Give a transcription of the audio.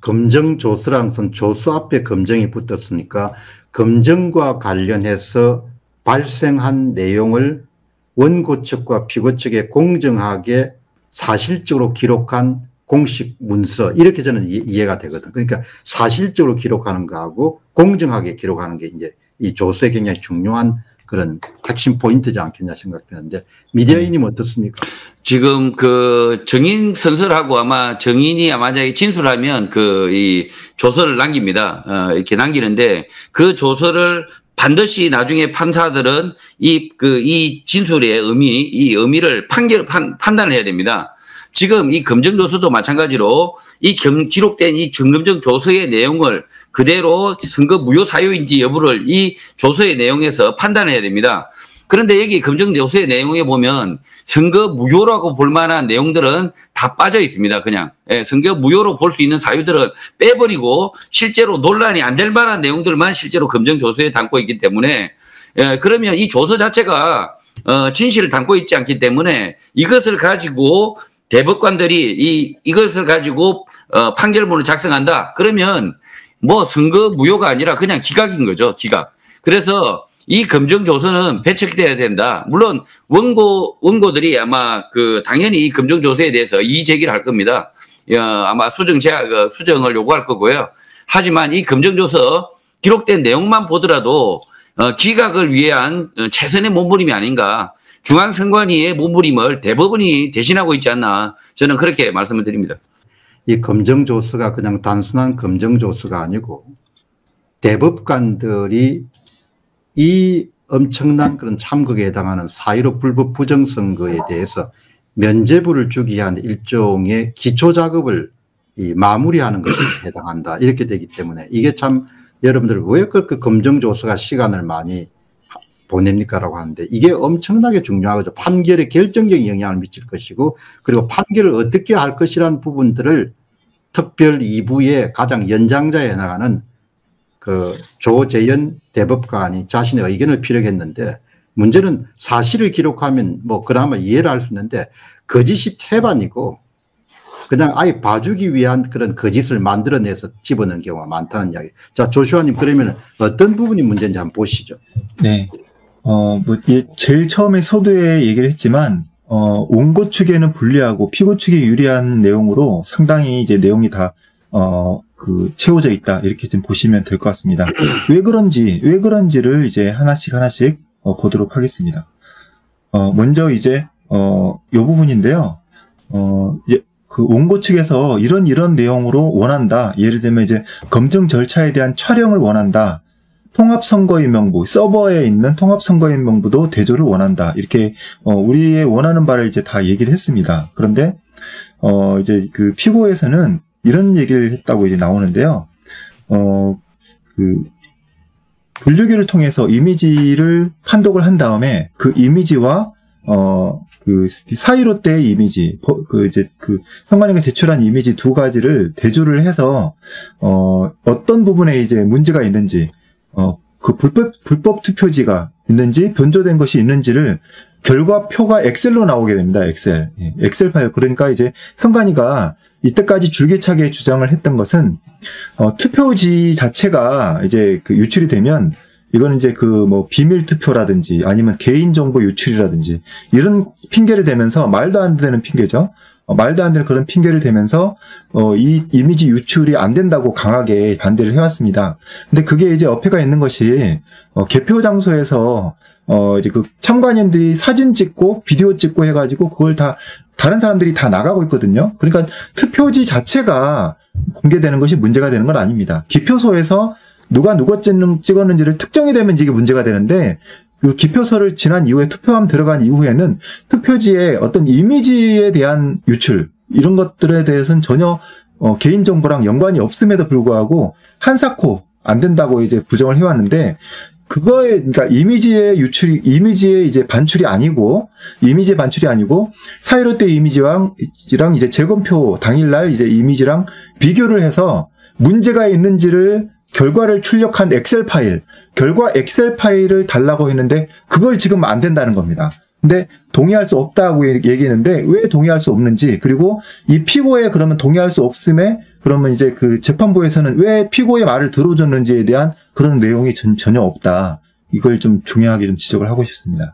검정조서라는 것은 조서 앞에 검정이 붙었으니까 검정과 관련해서 발생한 내용을 원고 측과 피고 측에 공정하게 사실적으로 기록한 공식 문서, 이렇게 저는 이해가 되거든. 그러니까 사실적으로 기록하는 거하고 공정하게 기록하는 게 이제 이 조서에 굉장히 중요한 그런 핵심 포인트지 않겠냐 생각되는데, 미디어인님 어떻습니까? 지금 그 정인 선설하고 아마 정인이 만약에 진술하면 이 조서를 남깁니다. 이렇게 남기는데, 그 조서를 반드시 나중에 판사들은 이 진술의 이 의미를 판단을 해야 됩니다. 지금 이 검정조서도 마찬가지로 기록된 이 정검정 조서의 내용을 그대로 선거 무효 사유인지 여부를 이 조서의 내용에서 판단해야 됩니다. 그런데 여기 검정조서의 내용에 보면 선거 무효라고 볼 만한 내용들은 다 빠져 있습니다. 그냥 선거 무효로 볼 수 있는 사유들은 빼버리고 실제로 논란이 안 될 만한 내용들만 실제로 검정조서에 담고 있기 때문에, 그러면 이 조서 자체가 진실을 담고 있지 않기 때문에 이것을 가지고 대법관들이 이것을 가지고 판결문을 작성한다. 그러면 뭐 선거 무효가 아니라 그냥 기각인 거죠. 기각. 그래서 이 검정조서는 배척돼야 된다. 물론 원고들이 아마 당연히 이 검정조서에 대해서 이의 제기를 할 겁니다. 아마 수정을 요구할 거고요. 하지만 이 검정조서 기록된 내용만 보더라도 기각을 위한 최선의 몸부림이 아닌가. 중앙선관위의 몸부림을 대법원이 대신하고 있지 않나, 저는 그렇게 말씀을 드립니다. 이 검정조서가 그냥 단순한 검정조서가 아니고 대법관들이 이 엄청난 그런 참극에 해당하는 4.15 불법 부정선거에 대해서 면죄부를 주기 위한 일종의 기초작업을 마무리하는 것에 해당한다, 이렇게 되기 때문에 이게 참 여러분들 왜 그렇게 검정조서가 시간을 많이 보냅니까? 라고 하는데, 이게 엄청나게 중요하거든요. 판결에 결정적인 영향을 미칠 것이고, 그리고 판결을 어떻게 할 것이라는 부분들을 특별 2부의 가장 연장자에 해나가는 조재현 대법관이 자신의 의견을 피력했는데, 문제는 사실을 기록하면 뭐 그나마 이해를 할 수 있는데, 거짓이 태반이고 그냥 아예 봐주기 위한 그런 거짓을 만들어내서 집어넣은 경우가 많다는 이야기. 자, 조슈아님, 그러면 어떤 부분이 문제인지 한번 보시죠. 네. 제일 처음에 서두에 얘기를 했지만, 원고 측에는 불리하고 피고 측에 유리한 내용으로 상당히 이제 내용이 다, 채워져 있다. 이렇게 좀 보시면 될 것 같습니다. 왜 그런지를 이제 하나씩 보도록 하겠습니다. 먼저 이제, 요 부분인데요. 그 원고 측에서 이런 내용으로 원한다. 예를 들면 이제 검증 절차에 대한 촬영을 원한다. 통합선거인명부, 서버에 있는 통합선거인명부도 대조를 원한다. 이렇게, 우리의 원하는 바를 이제 다 얘기를 했습니다. 그런데, 이제 그 피고에서는 이런 얘기를 했다고 이제 나오는데요. 분류기를 통해서 이미지를 판독을 한 다음에 그 이미지와, 그 4.15 때의 이미지, 선관위가 제출한 이미지 두 가지를 대조를 해서, 어떤 부분에 이제 문제가 있는지, 그 불법 투표지가 있는지 변조된 것이 있는지를 결과표가 엑셀로 나오게 됩니다. 엑셀 파일. 그러니까 이제 선관위가 이때까지 줄기차게 주장을 했던 것은 투표지 자체가 이제 유출이 되면 이거는 이제 비밀 투표라든지 아니면 개인정보 유출이라든지 이런 핑계를 대면서 말도 안 되는 핑계죠. 말도 안 되는 그런 핑계를 대면서 이 이미지 유출이 안 된다고 강하게 반대를 해왔습니다. 근데 그게 이제 어폐가 있는 것이 개표 장소에서 이제 그 참관인들이 사진 찍고 비디오 찍고 해가지고 그걸 다 다른 사람들이 다 나가고 있거든요. 그러니까 투표지 자체가 공개되는 것이 문제가 되는 건 아닙니다. 기표소에서 누가 찍었는지를 특정이 되면 이게 문제가 되는데, 그 기표소를 지난 이후에 투표함 들어간 이후에는 투표지의 어떤 이미지에 대한 유출, 이런 것들에 대해서는 전혀 개인정보랑 연관이 없음에도 불구하고 한사코 안 된다고 이제 부정을 해왔는데, 그러니까 이미지의 이제 반출이 아니고 4.15 때 이미지랑 이제 재검표 당일날 이제 이미지랑 비교를 해서 문제가 있는지를 결과를 출력한 결과 엑셀 파일을 달라고 했는데 그걸 지금 안 된다는 겁니다. 근데 동의할 수 없다고 얘기했는데 왜 동의할 수 없는지, 그리고 이 피고에 그러면 동의할 수 없음에 그러면 이제 그 재판부에서는 왜 피고의 말을 들어줬는지에 대한 그런 내용이 전혀 없다. 이걸 좀 중요하게 좀 지적을 하고 싶습니다.